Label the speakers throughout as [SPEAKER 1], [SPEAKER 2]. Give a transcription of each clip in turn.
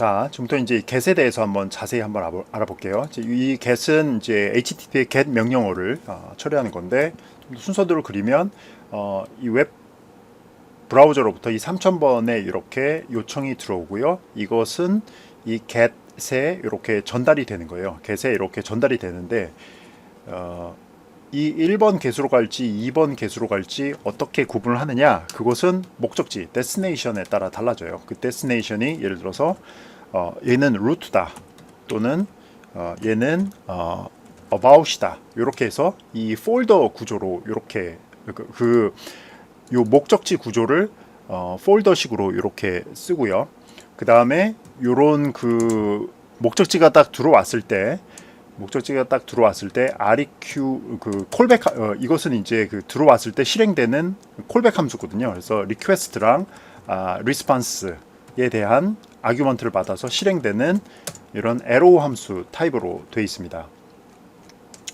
[SPEAKER 1] 자, 지금부터 이제 get에 대해서 한번 자세히 한번 알아볼게요. 이 get은 이제 HTTP의 get 명령어를 처리하는 건데, 순서대로 그리면 이 웹 브라우저로부터 이 3000번에 이렇게 요청이 들어오고요. 이것은 이 get에 이렇게 전달이 되는 거예요. get에 이렇게 전달이 되는데 이 1번 get으로 갈지 2번 get으로 갈지 어떻게 구분을 하느냐, 그것은 목적지 destination에 따라 달라져요. 그 destination이 예를 들어서 얘는 root다 또는 얘는 about이다, 이렇게 해서 이 폴더 구조로 이렇게 요 목적지 구조를 폴더식으로 이렇게 쓰고요. 그 다음에 요런 그 목적지가 딱 들어왔을 때 REQ 그 콜백 이것은 이제 그 들어왔을 때 실행되는 콜백 함수거든요. 그래서 리퀘스트랑 리스폰스에 대한 아규먼트를 받아서 실행되는 이런 에로 함수 타입으로 되어 있습니다.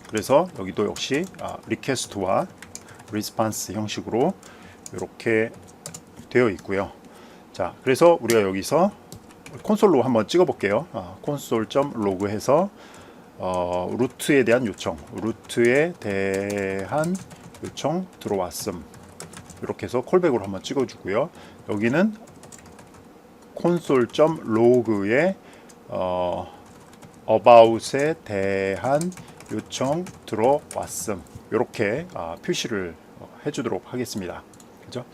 [SPEAKER 1] 그래서 여기도 역시 리퀘스트와 리스폰스 형식으로 이렇게 되어 있고요. 자, 그래서 우리가 여기서 콘솔로 한번 찍어 볼게요. 콘솔.log 해서 루트에 대한 요청, 루트에 대한 요청 들어왔음, 이렇게 해서 콜백으로 한번 찍어주고요. 여기는 console.log에 about에 대한 요청 들어왔음, 이렇게 표시를 해주도록 하겠습니다. 그죠?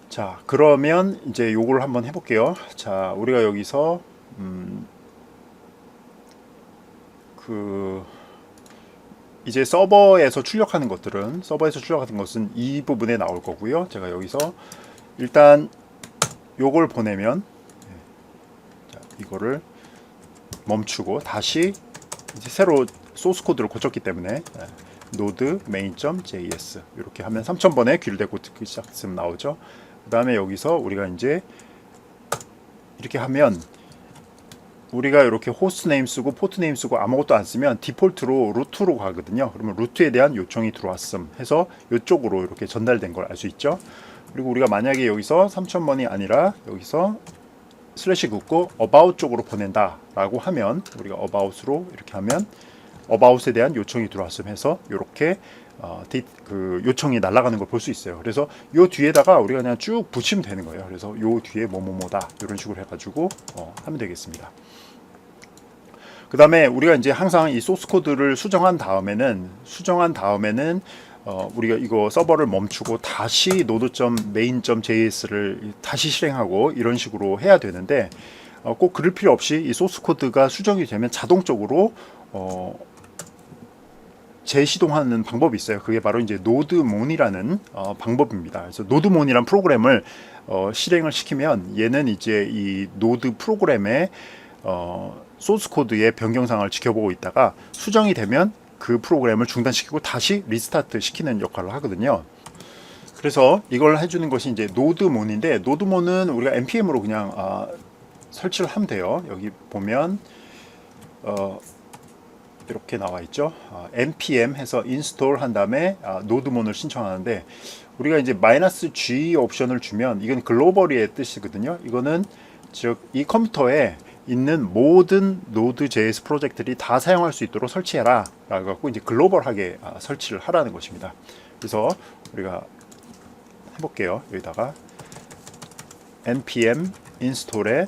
[SPEAKER 1] 자, 그러면 이제 요걸 한번 해볼게요. 자, 우리가 여기서 이제 서버에서 출력하는 것은 이 부분에 나올 거고요. 제가 여기서 일단 요걸 보내면, 자, 이거를 멈추고 다시 이제 새로 소스 코드를 고쳤기 때문에 node main.js 이렇게 하면 3000번에 귀를 대고 듣기 시작했으면 나오죠. 그 다음에 여기서 우리가 이제 이렇게 하면, 우리가 이렇게 호스트 네임 쓰고 포트 네임 쓰고 아무것도 안 쓰면 디폴트로 루트로 가거든요. 그러면 루트에 대한 요청이 들어왔음 해서 이쪽으로 이렇게 전달된 걸 알 수 있죠. 그리고 우리가 만약에 여기서 3000번이 아니라 여기서 슬래시 긋고 about 쪽으로 보낸다 라고 하면, 우리가 about으로 이렇게 하면 about에 대한 요청이 들어왔음 해서 이렇게 그 요청이 날아가는 걸 볼 수 있어요. 그래서 요 뒤에다가 우리가 그냥 쭉 붙이면 되는 거예요. 그래서 요 뒤에 뭐뭐뭐다 이런 식으로 해가지고 하면 되겠습니다. 그 다음에 우리가 이제 항상 이 소스 코드를 수정한 다음에는 우리가 이거 서버를 멈추고 다시 node.main.js를 다시 실행하고 이런 식으로 해야 되는데, 꼭 그럴 필요 없이 이 소스 코드가 수정이 되면 자동적으로 재시동하는 방법이 있어요. 그게 바로 이제 노드몬이라는 방법입니다. 그래서 노드몬이라는 프로그램을 실행을 시키면 얘는 이제 이 노드 프로그램의 소스 코드의 변경사항을 지켜보고 있다가 수정이 되면 그 프로그램을 중단시키고 다시 리스타트 시키는 역할을 하거든요. 그래서 이걸 해주는 것이 이제 노드몬인데, 노드몬은 우리가 npm으로 그냥 설치를 하면 돼요. 여기 보면 이렇게 나와 있죠. npm 해서 인스톨 한 다음에 노드몬을 신청하는데, 우리가 이제 -g 옵션을 주면 이건 글로벌의 뜻이거든요. 이거는 즉 이 컴퓨터에 있는 모든 Node.js 프로젝트들이 다 사용할 수 있도록 설치해라 라고 갖고 이제 글로벌하게 설치를 하라는 것입니다. 그래서 우리가 해볼게요. 여기다가 npm 인스톨에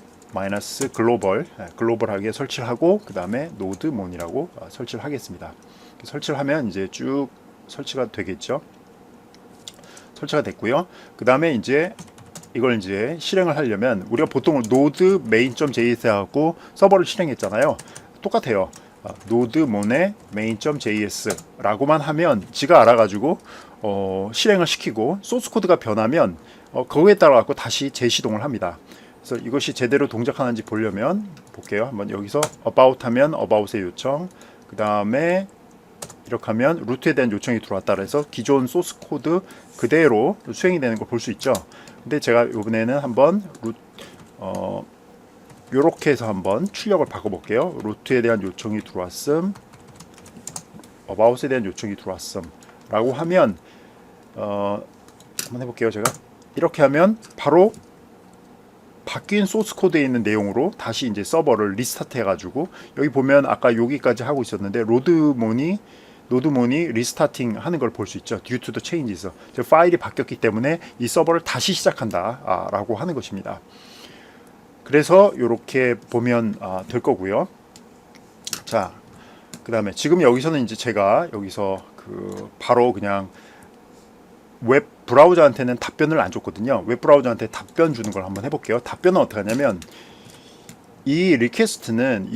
[SPEAKER 1] 글로벌하게 설치를 하고, 그 다음에 노드몬이라고 설치를 하겠습니다. 설치를 하면 이제 쭉 설치가 되겠죠. 설치가 됐고요. 그 다음에 이제 이걸 이제 실행을 하려면, 우리가 보통 node main.js 하고 서버를 실행했잖아요. 똑같아요. nodemon의 main.js 라고만 하면 지가 알아가지고 실행을 시키고, 소스 코드가 변하면 그거에 따라 갖고 다시 재시동을 합니다. 그래서 이것이 제대로 동작하는지 보려면 볼게요. 한번 여기서 about 하면 about의 요청, 그 다음에 이렇게 하면 루트에 대한 요청이 들어왔다 그래서 기존 소스 코드 그대로 수행이 되는 걸 볼 수 있죠. 근데 제가 이번에는 한번 요렇게 해서 한번 출력을 바꿔볼게요. 루트에 대한 요청이 들어왔음, about에 대한 요청이 들어왔음 라고 하면 한번 해볼게요. 제가 이렇게 하면 바로 바뀐 소스 코드에 있는 내용으로 다시 이제 서버를 리스타트 해가지고 여기 보면 아까 여기까지 하고 있었는데 노드몬이 리스타팅 하는 걸 볼 수 있죠. due to the changes. 파일이 바뀌었기 때문에 이 서버를 다시 시작한다 라고 하는 것입니다. 그래서 이렇게 보면 될 거고요. 자, 그 다음에 지금 여기서는 이제 제가 여기서 바로 그냥 웹 브라우저한테는 답변을 안 줬거든요. 웹 브라우저한테 답변 주는 걸 한번 해볼게요. 답변은 어떻게 하냐면 이 리퀘스트는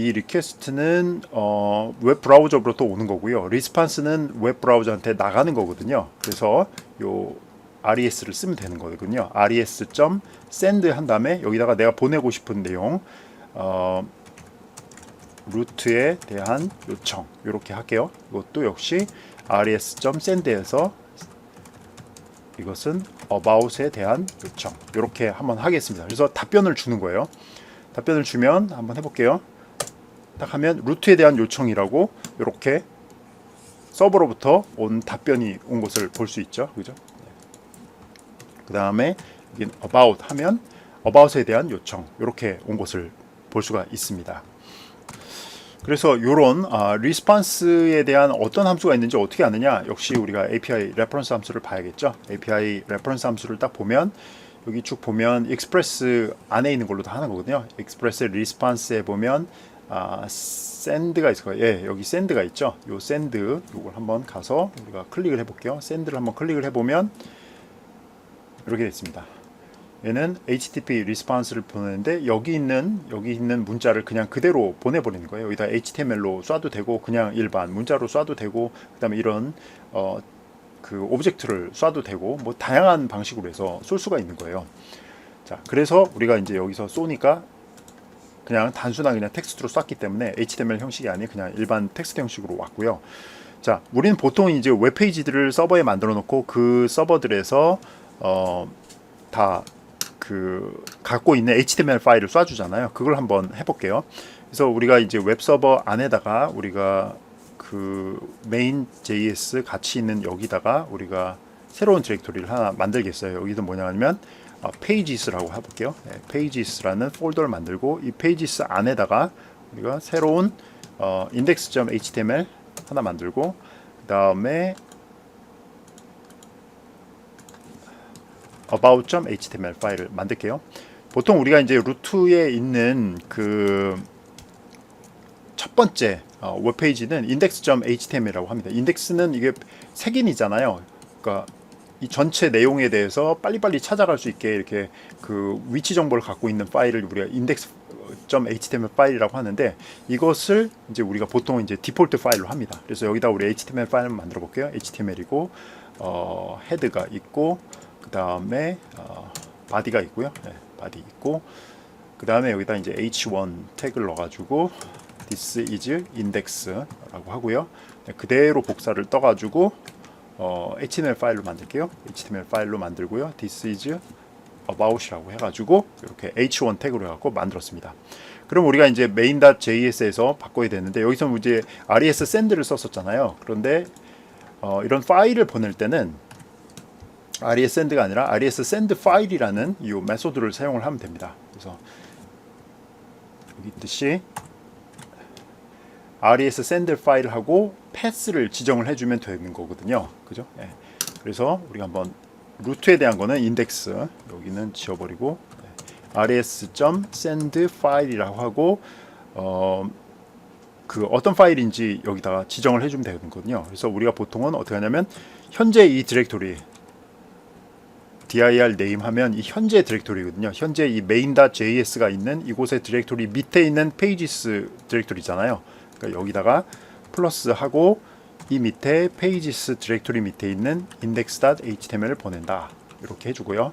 [SPEAKER 1] 웹 브라우저로부터 오는 거고요. 리스판스는 웹 브라우저한테 나가는 거거든요. 그래서 요 RES를 쓰면 되는 거거든요. res.send 한 다음에 여기다가 내가 보내고 싶은 내용 루트에 대한 요청 이렇게 할게요. 이것도 역시 res.send에서 이것은 about에 대한 요청 이렇게 한번 하겠습니다. 그래서 답변을 주는 거예요. 답변을 주면 한번 해볼게요. 딱 하면 루트에 대한 요청이라고 이렇게 서버로부터 온 답변이 온 것을 볼 수 있죠. 그죠? 그 다음에 about 하면 about에 대한 요청 이렇게 온 것을 볼 수가 있습니다. 그래서 이런 리스판스에 대한 어떤 함수가 있는지 어떻게 아느냐, 역시 우리가 API 레퍼런스 함수를 봐야겠죠. API 레퍼런스 함수를 딱 보면 여기 쭉 보면 익스프레스 안에 있는 걸로 다 하는 거거든요. 익스프레스 리스판스에 보면 send가 있을 거예요. 예, 여기 send가 있죠. 요 send 요걸 한번 가서 우리가 클릭을 해볼게요. send를 한번 클릭을 해보면 이렇게 됐습니다. 얘는 HTTP 리스판스를 보내는데 여기 있는 문자를 그냥 그대로 보내버리는 거예요. 여기다 HTML로 쏴도 되고 그냥 일반 문자로 쏴도 되고 그다음에 이런 오브젝트를 쏴도 되고 뭐 다양한 방식으로 해서 쏠 수가 있는 거예요. 자, 그래서 우리가 이제 여기서 쏘니까 그냥 단순한 그냥 텍스트로 쐈기 때문에 HTML 형식이 아닌 그냥 일반 텍스트 형식으로 왔고요. 자, 우리는 보통 이제 웹페이지들을 서버에 만들어 놓고 그 서버들에서 다 갖고 있는 HTML 파일을 쏴주잖아요. 그걸 한번 해볼게요. 그래서 우리가 이제 웹 서버 안에다가 우리가 main.js 같이 있는 여기다가 우리가 새로운 디렉토리를 하나 만들겠어요. 여기도 뭐냐면 pages라고 해볼게요. 네, pages라는 폴더를 만들고 이 pages 안에다가 우리가 새로운 index.html 하나 만들고 그 다음에 about.html 파일을 만들게요. 보통 우리가 이제 루트에 있는 첫 번째 웹페이지는 index.html이라고 합니다. 인덱스는 이게 색인이잖아요. 그러니까 이 전체 내용에 대해서 빨리빨리 찾아갈 수 있게 이렇게 위치 정보를 갖고 있는 파일을 우리가 index.html 파일이라고 하는데 이것을 이제 우리가 보통 이제 디폴트 파일로 합니다. 그래서 여기다 우리 HTML 파일을 만들어 볼게요. HTML이고 헤드가 있고 그 다음에 바디가 있고요. 네, 바디 있고 그 다음에 여기다 이제 h1 태그를 넣어가지고 this is index라고 하고요. 네, 그대로 복사를 떠가지고 HTML 파일로 만들게요. HTML 파일로 만들고요. this is about이라고 해가지고 이렇게 h1 태그로 해갖고 만들었습니다. 그럼 우리가 이제 main.js에서 바꿔야 되는데 여기서 이제 res send를 썼었잖아요. 그런데 이런 파일을 보낼 때는 res send가 아니라 res send 파일이라는 이 메소드를 사용을 하면 됩니다. 그래서 여기 있듯이 res send 파일하고 패스를 지정을 해주면 되는 거거든요. 그죠? 네. 그래서 우리가 한번 루트에 대한 거는 인덱스 여기는 지워버리고 res.send 파일이라고 하고 어떤 파일인지 여기다가 지정을 해주면 되거든요. 그래서 우리가 보통은 어떻게 하냐면 현재 이 디렉토리 dir name 하면 이 현재 디렉토리거든요. 현재 이 main.js가 있는 이곳의 디렉토리 밑에 있는 pages 디렉토리잖아요. 그러니까 여기다가 플러스 하고 이 밑에 pages 디렉토리 밑에 있는 index.html을 보낸다. 이렇게 해주고요.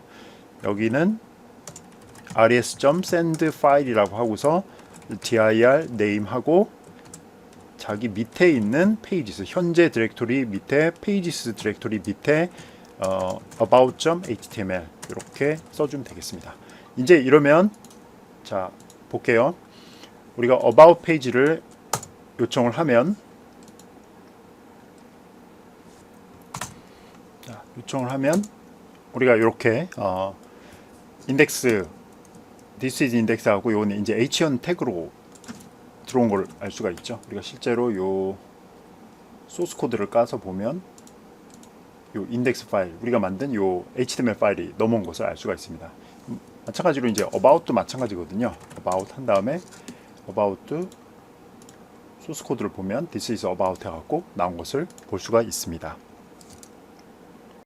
[SPEAKER 1] 여기는 res.send 파일이라고 하고서 dir name 하고 자기 밑에 있는 pages 현재 디렉토리 밑에 pages 디렉토리 밑에 about.html 이렇게 써주면 되겠습니다. 이제 이러면 자 볼게요. 우리가 about 페이지를 요청을 하면 우리가 이렇게 인덱스 this is index하고 요는 이제 h1 태그로 들어온 걸 알 수가 있죠. 우리가 실제로 요 소스 코드를 까서 보면 요 인덱스 파일, 우리가 만든 요 HTML 파일이 넘어온 것을 알 수가 있습니다. 마찬가지로 이제 about도 마찬가지거든요. about 한 다음에 about 소스 코드를 보면 this is about 해갖고 나온 것을 볼 수가 있습니다.